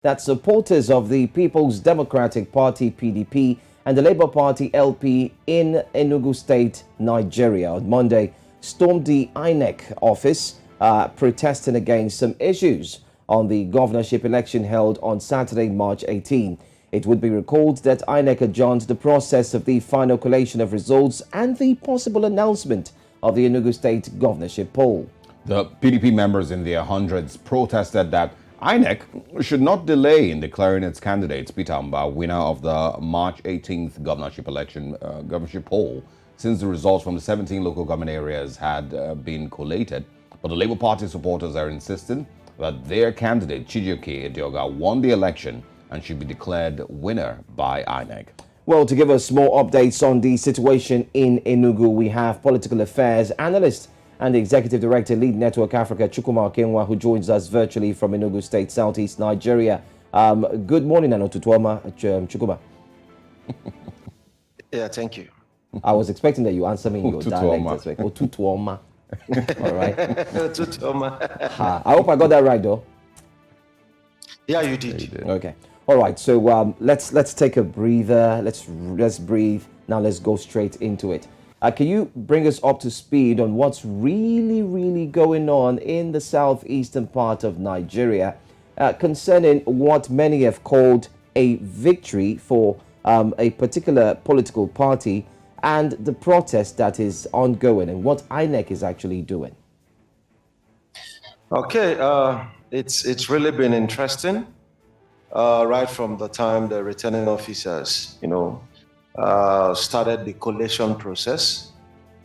that supporters of the People's Democratic Party (PDP) and the Labour Party (LP) in Enugu State, Nigeria, on Monday stormed the INEC office, protesting against some issues on the governorship election held on Saturday, March 18. It would be recalled that INEC adjourned the process of the final collation of results and the possible announcement of the Enugu State governorship poll. The PDP members in their hundreds protested that INEC should not delay in declaring its candidate, Peter Mba, winner of the March 18th governorship election, governorship poll, since the results from the 17 local government areas had been collated. But the Labour Party supporters are insisting that their candidate, Chijioke Edioga, won the election and should be declared winner by INEC. Well, to give us more updates on the situation in Enugu, we have political affairs analyst and executive director, Lead Network Africa, Chukwuma Okenwa, who joins us virtually from Enugu State, Southeast Nigeria. Good morning, Anotutuoma, Chukwuma. Yeah, thank you. I was expecting that you answer me in your dialect. Otutuoma. All right. Otutuoma. I hope I got that right, though. Yeah, you did. Okay. All right. So let's take a breather. Let's breathe. Now let's go straight into it. Can you bring us up to speed on what's really going on in the southeastern part of Nigeria concerning what many have called a victory for a particular political party and the protest that is ongoing and what INEC is actually doing? Okay, it's really been interesting right from the time the returning officers, started the collation process.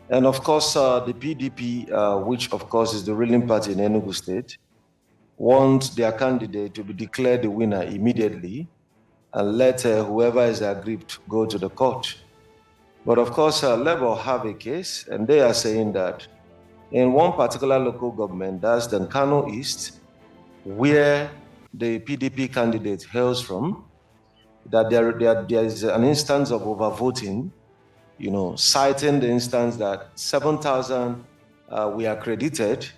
And of course, the PDP, which of course is the ruling party in Enugu State, wants their candidate to be declared the winner immediately and let whoever is aggrieved go to the court. But of course, Labour have a case, and they are saying that in one particular local government, that's the Kano East, where the PDP candidate hails from, that there is an instance of overvoting, citing the instance that 7,000 were accredited,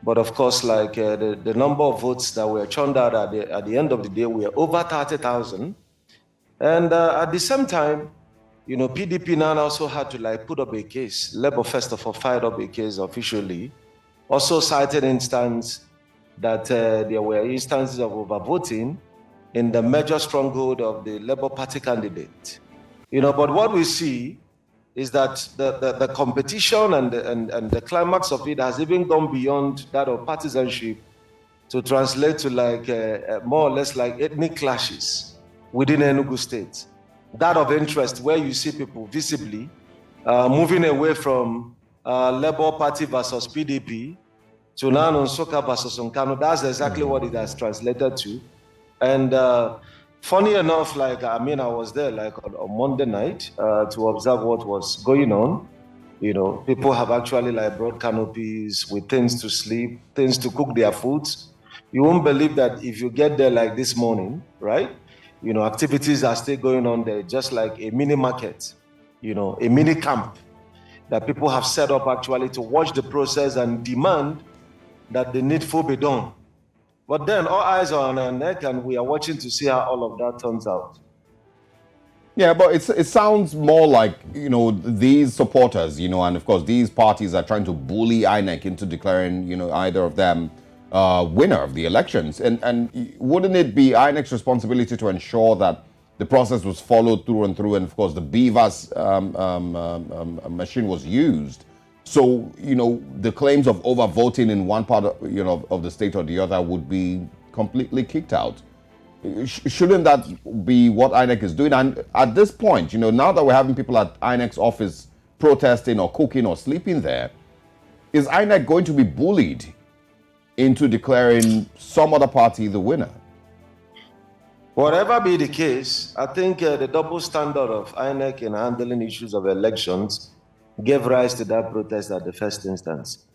but of course, like the number of votes that were churned out at the end of the day were over 30,000. And at the same time, PDP now also had to put up a case. Labour first of all filed up a case officially, also cited instance that there were instances of overvoting in the major stronghold of the Labour Party candidate. But what we see is that the competition and the climax of it has even gone beyond that of partisanship to translate to more or less like ethnic clashes within Enugu State. That of interest where you see people visibly moving away from Labour Party versus PDP to now Nsukka versus Nkanu. That's exactly what it has translated to. And funny enough, I was there on Monday night to observe what was going on. People have actually brought canopies with things to sleep, things to cook their foods. You won't believe that if you get there this morning, right? Activities are still going on there, just like a mini market, a mini camp that people have set up actually to watch the process and demand that the needful be done. But then all eyes are on our neck and we are watching to see how all of that turns out. Yeah, but it sounds more like, these supporters, and of course these parties are trying to bully INEC into declaring, either of them winner of the elections. And wouldn't it be INEC's responsibility to ensure that the process was followed through and through, and of course the BVAS machine was used? So, the claims of overvoting in one part of the state or the other would be completely kicked out. Shouldn't that be what INEC is doing? And at this point, now that we're having people at INEC's office protesting or cooking or sleeping there, is INEC going to be bullied into declaring some other party the winner? Whatever be the case, I think the double standard of INEC in handling issues of elections gave rise to that protest at the first instance.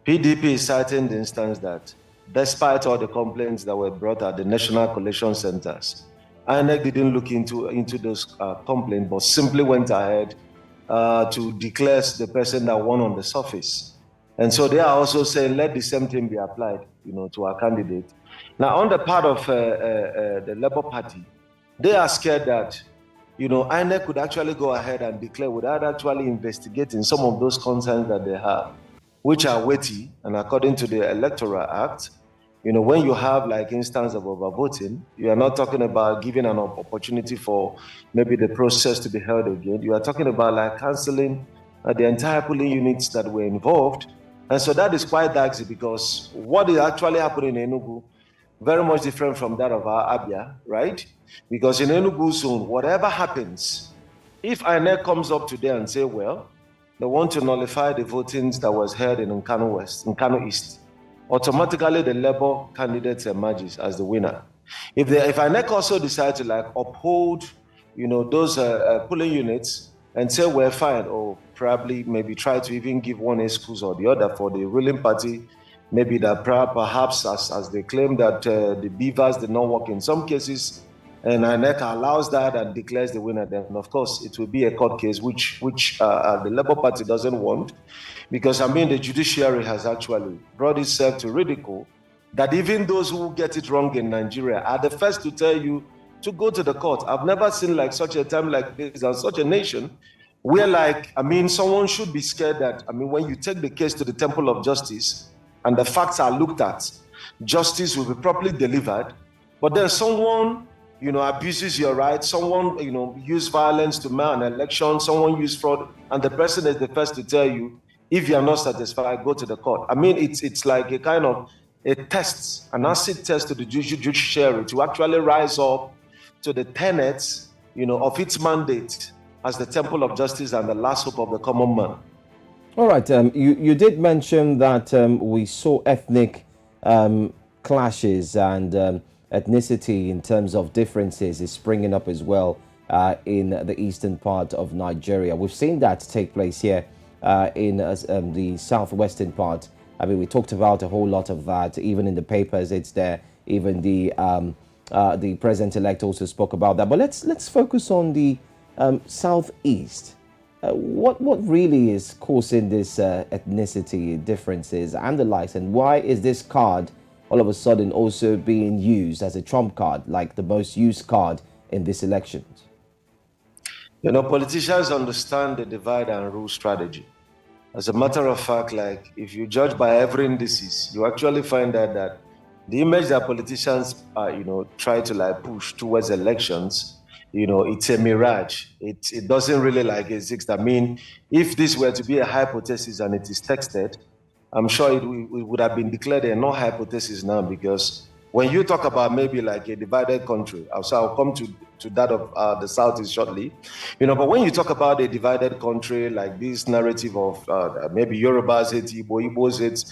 PDP is citing the instance that despite all the complaints that were brought at the national collation centers, INEC didn't look into those complaints, but simply went ahead to declare the person that won on the surface. And so they are also saying, let the same thing be applied, to our candidate. Now, on the part of the Labour Party, they are scared that, INEC could actually go ahead and declare without actually investigating some of those concerns that they have, which are weighty, and according to the Electoral Act, when you have like instance of overvoting, you are not talking about giving an opportunity for maybe the process to be held again. You are talking about like cancelling the entire polling units that were involved. And so that is quite dicey, because what is actually happening in Enugu, very much different from that of our Abia, right? Because in Enugu zone, whatever happens, if INEC comes up today and say, well, they want to nullify the votings that was held in Nkanu West, Nkanu East, automatically the Labour candidate emerges as the winner. If INEC also decide to like uphold, those polling units and say we're fine, or probably maybe try to even give one excuse or the other for the ruling party, maybe that perhaps as they claim that the beavers did not work in some cases, and INEC allows that and declares the winner, then of course it will be a court case, which the Labour Party doesn't want, because the judiciary has actually brought itself to ridicule that even those who get it wrong in Nigeria are the first to tell you to go to the court. I've never seen like such a time like this and such a nation where someone should be scared that, when you take the case to the Temple of Justice and the facts are looked at, justice will be properly delivered, but then someone abuses your rights, someone, use violence to man an election, someone use fraud, and the person is the first to tell you, if you are not satisfied, go to the court. It's like a kind of a test, an acid test to the judiciary to actually rise up to the tenets, of its mandate as the temple of justice and the last hope of the common man. All right. You did mention that we saw ethnic clashes and ethnicity in terms of differences is springing up as well in the eastern part of Nigeria. We've seen that take place here in the southwestern part. We talked about a whole lot of that, even in the papers. It's there. Even the president-elect also spoke about that. But let's focus on the southeast. What really is causing this ethnicity differences and the likes, and why is this card all of a sudden also being used as a trump card, like the most used card in this election? Politicians understand the divide and rule strategy. As a matter of fact, like if you judge by every indices, you actually find that the image that politicians try to like push towards elections, it's a mirage. It doesn't really like exist. If this were to be a hypothesis and it is texted, I'm sure it would have been declared a non-hypothesis now, because when you talk about maybe like a divided country, I'll come to that of the Southeast shortly, but when you talk about a divided country, like this narrative of maybe Yorubas hate Igbo, Igbos hate,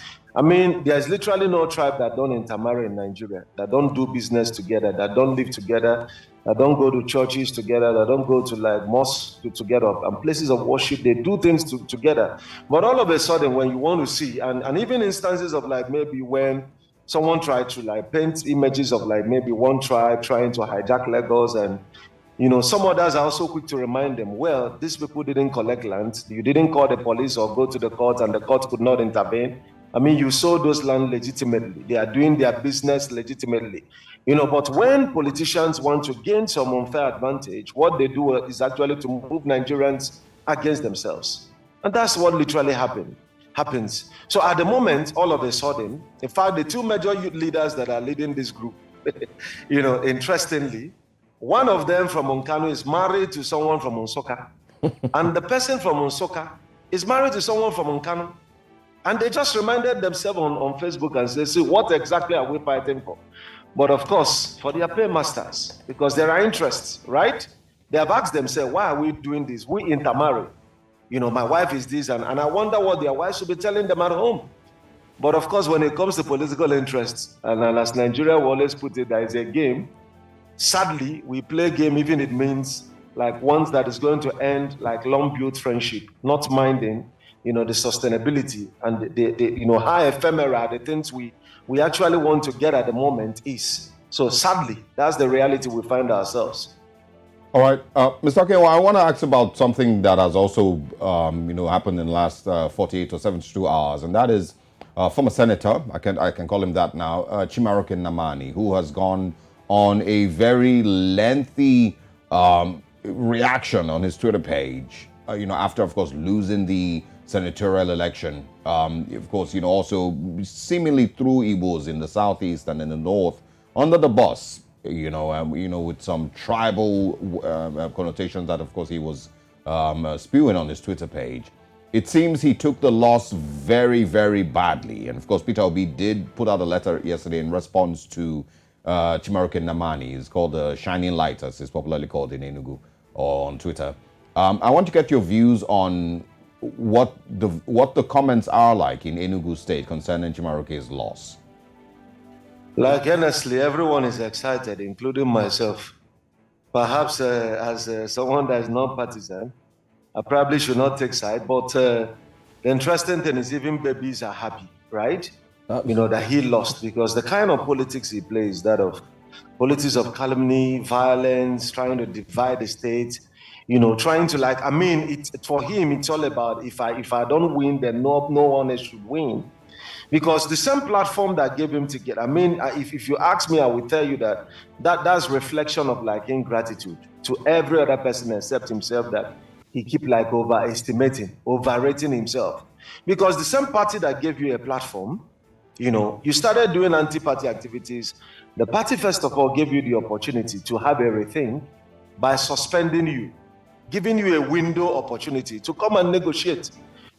there's literally no tribe that don't intermarry in Nigeria, that don't do business together, that don't live together, that don't go to churches together, that don't go to like mosques together and places of worship. They do things together. But all of a sudden, when you want to see, and even instances of like maybe when someone tried to like paint images of like maybe one tribe trying to hijack Lagos, and some others are also quick to remind them, well, these people didn't collect land, you didn't call the police or go to the court, and the court could not intervene. You sold those land legitimately. They are doing their business legitimately. But when politicians want to gain some unfair advantage, what they do is actually to move Nigerians against themselves. And that's what literally happens. So at the moment, all of a sudden, in fact, the two major youth leaders that are leading this group, interestingly, one of them from Nkanu is married to someone from Onsoka. And the person from Onsoka is married to someone from Nkanu. And they just reminded themselves on Facebook and said, see, what exactly are we fighting for? But of course, for their paymasters, because there are interests, right? They have asked themselves, why are we doing this? We intermarry. My wife is this, and I wonder what their wives should be telling them at home. But of course, when it comes to political interests, and as Nigeria will always put it, there is a game. Sadly, we play a game even it means like ones that is going to end like long-built friendship, not minding, the sustainability and the how ephemera the things we actually want to get at the moment is. So sadly, that's the reality we find ourselves. All right, Mr. Okenwa, I want to ask about something that has also, happened in the last 48 or 72 hours, and that is former senator, I can call him that now, Chimaroke Namani, who has gone on a very lengthy reaction on his Twitter page, after, of course, losing the senatorial election. Of course, also seemingly threw Igbos in the southeast and in the north under the bus, with some tribal connotations that, of course, he was spewing on his Twitter page. It seems he took the loss very, very badly. And, of course, Peter Obi did put out a letter yesterday in response to Chimaroke Namani. It's called the Shining Light, as it's popularly called in Enugu or on Twitter. I want to get your views on what the comments are like in Enugu State concerning Chimaroke's loss. Like, honestly, everyone is excited, including myself. Perhaps as someone that is non-partisan, I probably should not take side, but the interesting thing is even babies are happy, right? That he lost, because the kind of politics he plays, that of politics of calumny, violence, trying to divide the state, trying to for him, it's all about if I don't win, then no one else should win. Because the same platform that gave him to get, if you ask me, I will tell you that's reflection of ingratitude to every other person except himself, that he keep overrating himself. Because the same party that gave you a platform, you started doing anti-party activities. The party, first of all, gave you the opportunity to have everything by suspending you, giving you a window opportunity to come and negotiate.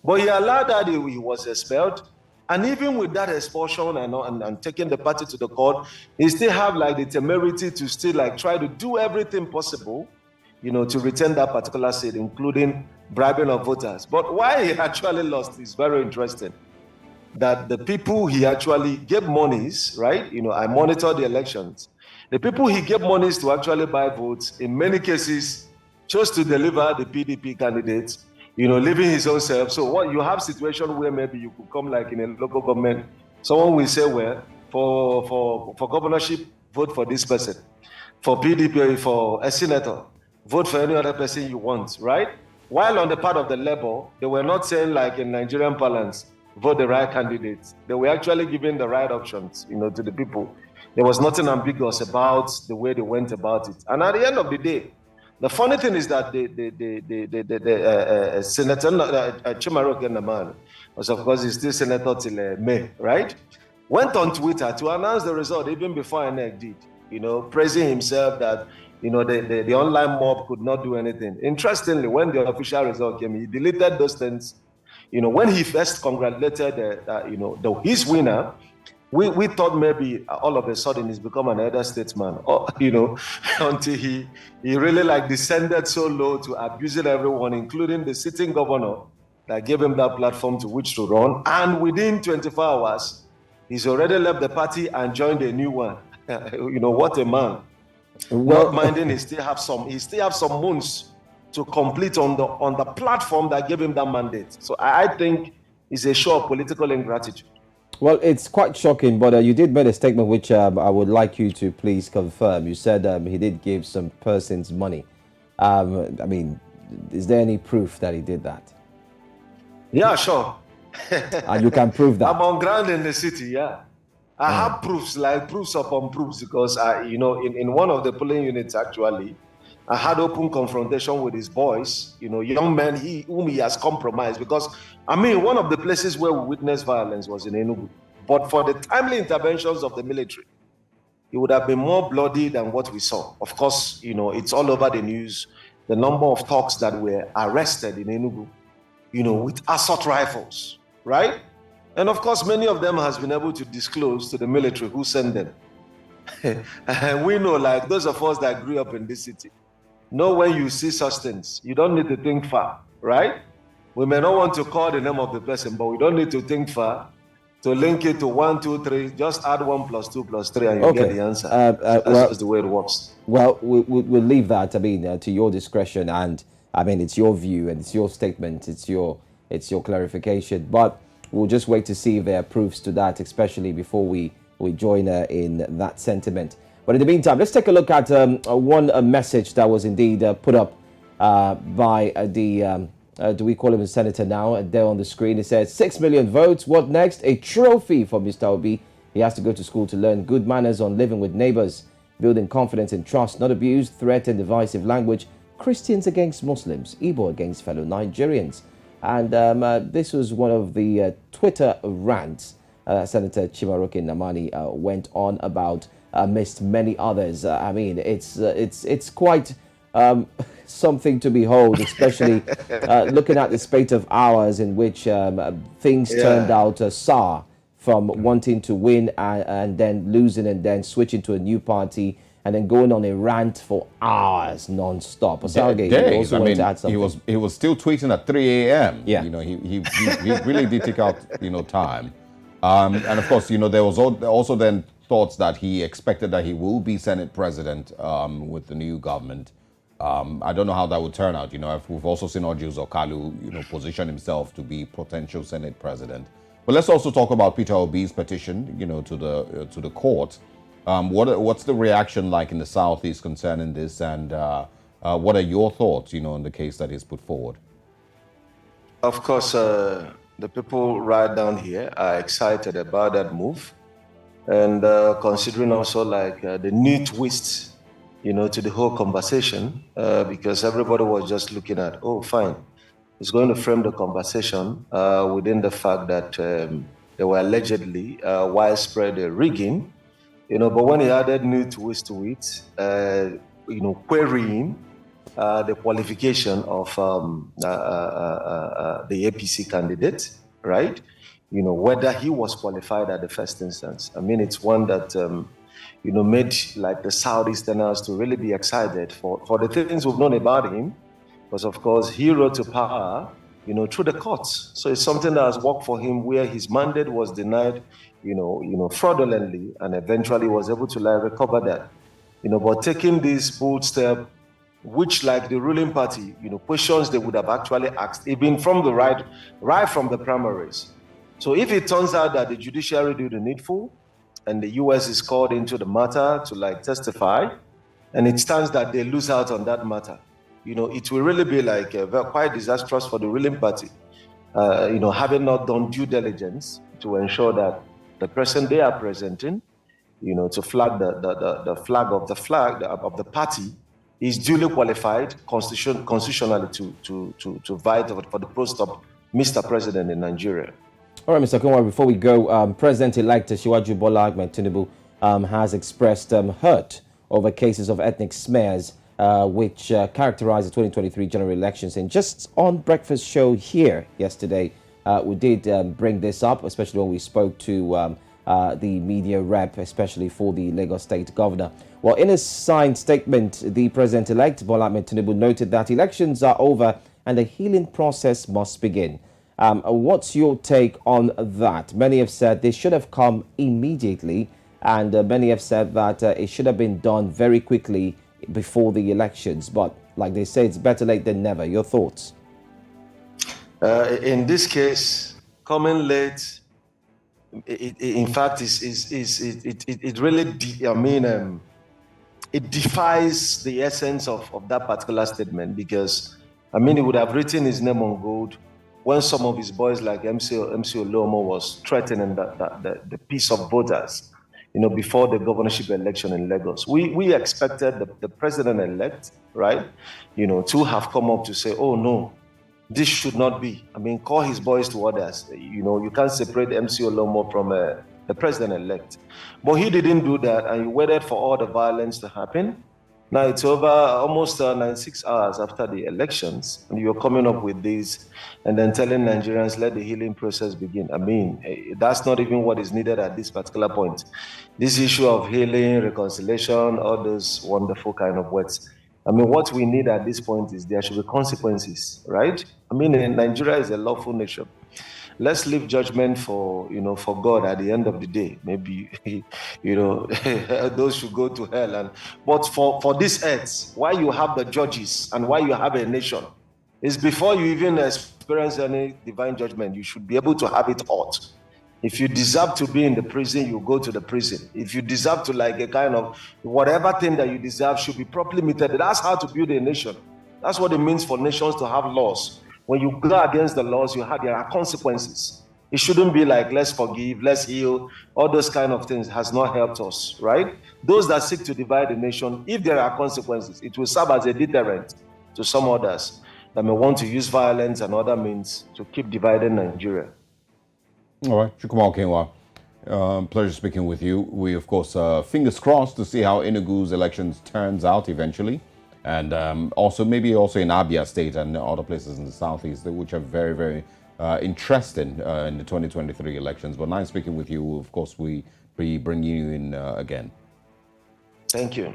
But he allowed that. He was expelled. And even with that expulsion and taking the party to the court, he still have the temerity to still try to do everything possible, to retain that particular seat, including bribing of voters. But why he actually lost is very interesting. That the people he actually gave monies, right? I monitor the elections. The people he gave monies to actually buy votes, in many cases, chose to deliver the PDP candidates, leaving his own self. So what you have situation where maybe you could come in a local government, someone will say, well, for governorship, vote for this person. For PDP, for a senator, vote for any other person you want, right? While on the part of the labor, they were not saying in Nigerian parlance, vote the right candidates. They were actually giving the right options, to the people. There was nothing ambiguous about the way they went about it. And at the end of the day, the funny thing is that the Senator Chimaroke Namani, was of course he's still senator till May, right? Went on Twitter to announce the result even before INEC did, praising himself that the online mob could not do anything. Interestingly, when the official result came, he deleted those things. When he first congratulated his winner, we thought maybe all of a sudden he's become an elder statesman, until he really descended so low to abusing everyone, including the sitting governor that gave him that platform to which to run. And within 24 hours, he's already left the party and joined a new one. What a man. Not minding he still have some months to complete on the platform that gave him that mandate. So I think it's a show of political ingratitude. Well, it's quite shocking, but you did make a statement which I would like you to please confirm. You said he did give some persons money. Is there any proof that he did that? Yeah, sure. And you can prove that? I'm on ground in the city, yeah. I have proofs upon proofs, because, in one of the polling units, actually, I had open confrontation with his boys, young men whom he has compromised. Because, one of the places where we witnessed violence was in Enugu. But for the timely interventions of the military, it would have been more bloody than what we saw. Of course, it's all over the news, the number of thugs that were arrested in Enugu, with assault rifles, right? And of course, many of them has been able to disclose to the military who sent them. And we know, those of us that grew up in this city, know when you see such things, you don't need to think far, right? We may not want to call the name of the person, but we don't need to think far to link it to 1, 2, 3. Just add 1 + 2 + 3 and you get the answer. That's the way it works. Well, we'll leave that, to your discretion. And, it's your view and it's your statement. It's your clarification. But we'll just wait to see if there are proofs to that, especially before we join in that sentiment. But in the meantime, let's take a look at one message that was indeed put up by the do we call him a senator now? And there on the screen it says 6 million votes. What next? A trophy for Mr. Obi. He has to go to school to learn good manners on living with neighbors, building confidence and trust, not abuse, threat and divisive language, Christians against Muslims, Igbo against fellow Nigerians. And this was one of the Twitter rants Senator Chimaroke Namani went on about amidst many others. I mean, it's quite something to behold, especially looking at the spate of hours in which things turned out sour, from wanting to win and then losing and then switching to a new party and then going on a rant for hours non-stop. Days. I mean, he was still tweeting at 3 a.m. Yeah. You know, he really did take out, time. And of course, there was also then thoughts that he expected that he will be Senate president with the new government. I don't know how that would turn out. We've also seen Ojius Okalu, position himself to be potential Senate president. But let's also talk about Peter Obi's petition, to the court. What's the reaction like in the Southeast concerning this, and what are your thoughts, on the case that he's put forward? Of course, the people right down here are excited about that move, and considering also like the new twist, to the whole conversation, because everybody was just looking at, oh, fine. Is going to frame the conversation within the fact that there were allegedly widespread rigging, but when he added new twist to it, querying the qualification of the APC candidate, right? Whether he was qualified at the first instance. I mean, it's one that, made like the Southeasterners to really be excited for the things we've known about him. Because of course he rose to power, through the courts. So it's something that has worked for him, where his mandate was denied, fraudulently, and eventually was able to recover that. But taking this bold step, which like the ruling party, questions they would have actually asked, even from the right from the primaries. So if it turns out that the judiciary do the needful, and the US is called into the matter to testify, and it stands that they lose out on that matter, it will really be quite disastrous for the ruling party, having not done due diligence to ensure that the person they are presenting, to flag the flag of the party is duly qualified constitutionally to vie for the post of Mr. President in Nigeria. All right, Mr. Kunwa, before we go, President-elect Asiwaju Bola Ahmed Tinubu has expressed hurt over cases of ethnic smears which characterized the 2023 general elections. And just on Breakfast Show here yesterday, we did bring this up, especially when we spoke to the media rep, especially for the Lagos State governor. Well, in a signed statement, the president-elect Bola Ahmed Tinubu noted that elections are over and the healing process must begin. What's your take on that? Many have said this should have come immediately, and many have said that it should have been done very quickly before the elections. But like they say, it's better late than never. Your thoughts? In this case, coming late, in fact, it really, it defies the essence of that particular statement, because, he would have written his name on gold when some of his boys like MC Olomo was threatening the peace of voters, before the governorship election in Lagos. We expected the president-elect, right, to have come up to say, oh no, this should not be. Call his boys to orders. You can't separate MC Olomo from the president-elect. But he didn't do that, and he waited for all the violence to happen. Now it's over almost 96 hours after the elections, and you're coming up with this and then telling Nigerians, let the healing process begin. That's not even what is needed at this particular point. This issue of healing, reconciliation, all those wonderful kind of words. What we need at this point is there should be consequences, right? Nigeria is a lawful nation. Let's leave judgment for God at the end of the day. Maybe, those should go to hell. But for this earth, why you have the judges and why you have a nation, is before you even experience any divine judgment, you should be able to have it out. If you deserve to be in the prison, you go to the prison. If you deserve to a kind of whatever thing that you deserve should be properly meted. That's how to build a nation. That's what it means for nations to have laws. when you go against the laws, there are consequences. It shouldn't be like, let's forgive, let's heal. All those kind of things has not helped us, right? Those that seek to divide the nation, if there are consequences, it will serve as a deterrent to some others that may want to use violence and other means to keep dividing Nigeria. All right, Chukwuma Okenwa, pleasure speaking with you. We, of course, fingers crossed to see how Enugu's elections turns out eventually. And also maybe in Abia State and other places in the southeast, which are very, very interesting in the 2023 elections. But nice speaking with you. Of course, we bring you in again. Thank you.